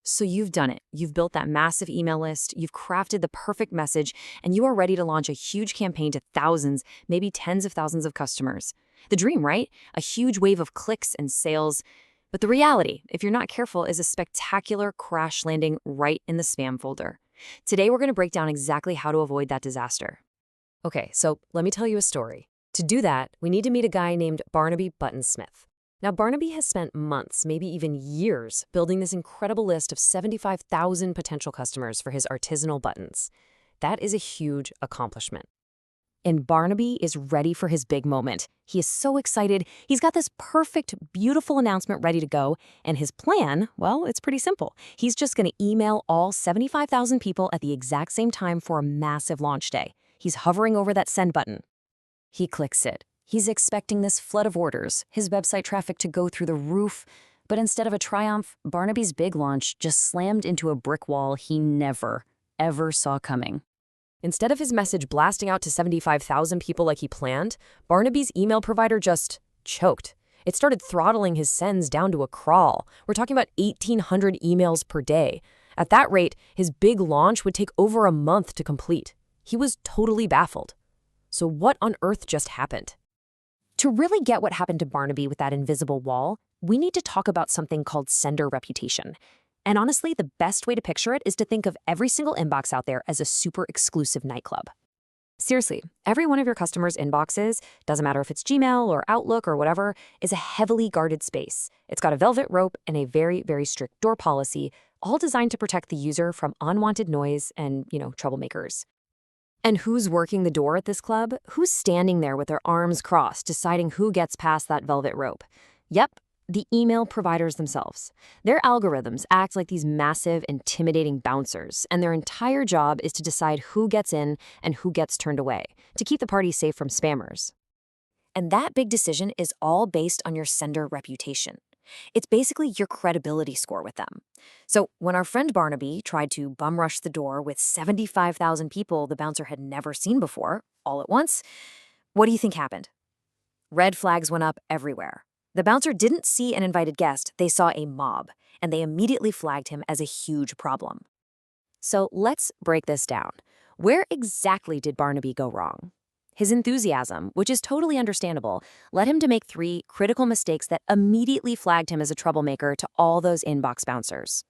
So you've done it. You've built that massive email list, you've crafted the perfect message, and you are ready to launch a huge campaign to thousands, maybe tens of thousands of customers. The dream, right? A huge wave of clicks and sales. But the reality, if you're not careful, is a spectacular crash landing right in the spam folder. Today, we're going to break down exactly how to avoid that disaster. Okay, so let me tell you a story. To do that, we need to meet a guy named Barnaby Buttonsmith. Now, Barnaby has spent months, maybe even years, building this incredible list of 75,000 potential customers for his artisanal buttons. That is a huge accomplishment. And Barnaby is ready for his big moment. He is so excited. He's got this perfect, beautiful announcement ready to go. And his plan, well, it's pretty simple. He's just going to email all 75,000 people at the exact same time for a massive launch day. He's hovering over that send button. He clicks it. He's expecting this flood of orders, his website traffic to go through the roof. But instead of a triumph, Barnaby's big launch just slammed into a brick wall he never, ever saw coming. Instead of his message blasting out to 75,000 people like he planned, Barnaby's email provider just choked. It started throttling his sends down to a crawl. We're talking about 1,800 emails per day. At that rate, his big launch would take over a month to complete. He was totally baffled. So what on earth just happened? To really get what happened to Barnaby with that invisible wall, we need to talk about something called sender reputation. And honestly, the best way to picture it is to think of every single inbox out there as a super exclusive nightclub. Seriously, every one of your customers' inboxes, doesn't matter if it's Gmail or Outlook or whatever, is a heavily guarded space. It's got a velvet rope and a very, very strict door policy, all designed to protect the user from unwanted noise and, troublemakers. And who's working the door at this club? Who's standing there with their arms crossed, deciding who gets past that velvet rope? Yep, the email providers themselves. Their algorithms act like these massive, intimidating bouncers, and their entire job is to decide who gets in and who gets turned away, to keep the party safe from spammers. And that big decision is all based on your sender reputation. It's basically your credibility score with them. So when our friend Barnaby tried to bum rush the door with 75,000 people the bouncer had never seen before, all at once, what do you think happened? Red flags went up everywhere. The bouncer didn't see an invited guest, they saw a mob, and they immediately flagged him as a huge problem. So let's break this down. Where exactly did Barnaby go wrong? His enthusiasm, which is totally understandable, led him to make 3 critical mistakes that immediately flagged him as a troublemaker to all those inbox bouncers.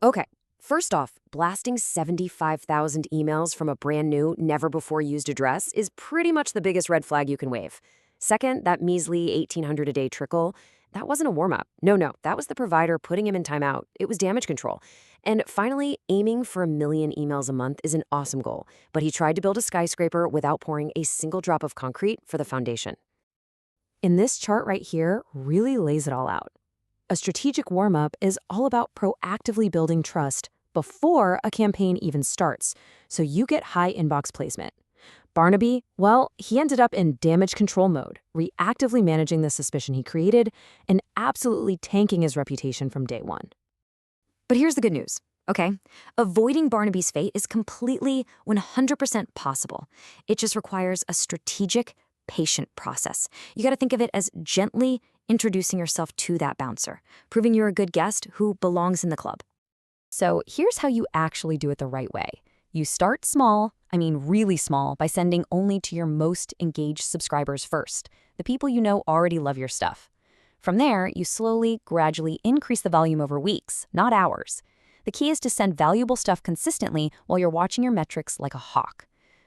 Okay, first off, blasting 75,000 emails from a brand new, never-before-used address is pretty much the biggest red flag you can wave. Second, that measly 1,800 a day trickle, that wasn't a warm-up. No, that was the provider putting him in timeout. It was damage control. And finally, aiming for 1 million emails a month is an awesome goal, but he tried to build a skyscraper without pouring a single drop of concrete for the foundation. In this chart right here really lays it all out. A strategic warm-up is all about proactively building trust before a campaign even starts, so you get high inbox placement. Barnaby, well, he ended up in damage control mode, reactively managing the suspicion he created and absolutely tanking his reputation from day one. But here's the good news, okay? Avoiding Barnaby's fate is completely 100% possible. It just requires a strategic, patient process. You gotta think of it as gently introducing yourself to that bouncer, proving you're a good guest who belongs in the club. So here's how you actually do it the right way. You start small, really small, by sending only to your most engaged subscribers first, the people you know already love your stuff. From there, you slowly, gradually increase the volume over weeks, not hours. The key is to send valuable stuff consistently while you're watching your metrics like a hawk.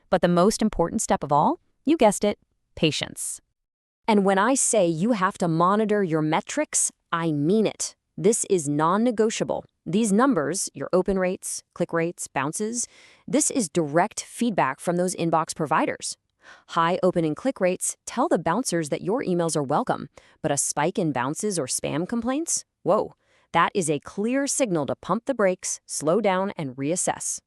But the most important step of all, you guessed it, patience. And when I say you have to monitor your metrics, I mean it. This is non-negotiable. These numbers, your open rates, click rates, bounces, this is direct feedback from those inbox providers. High open and click rates tell the bouncers that your emails are welcome, but a spike in bounces or spam complaints? Whoa, that is a clear signal to pump the brakes, slow down, and reassess.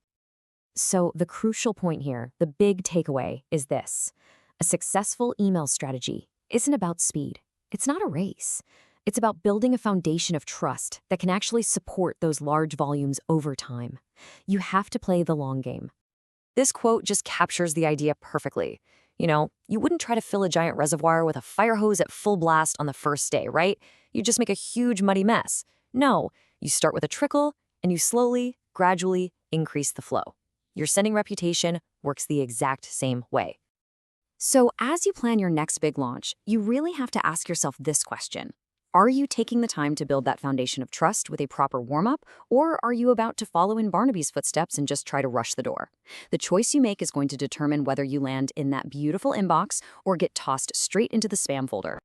So the crucial point here, the big takeaway, is this. A successful email strategy isn't about speed. It's not a race. It's about building a foundation of trust that can actually support those large volumes over time. You have to play the long game. This quote just captures the idea perfectly. You wouldn't try to fill a giant reservoir with a fire hose at full blast on the first day, right? You just make a huge muddy mess. No, you start with a trickle, and you slowly, gradually increase the flow. Your sending reputation works the exact same way. So as you plan your next big launch, you really have to ask yourself this question. Are you taking the time to build that foundation of trust with a proper warm-up, or are you about to follow in Barnaby's footsteps and just try to rush the door? The choice you make is going to determine whether you land in that beautiful inbox or get tossed straight into the spam folder.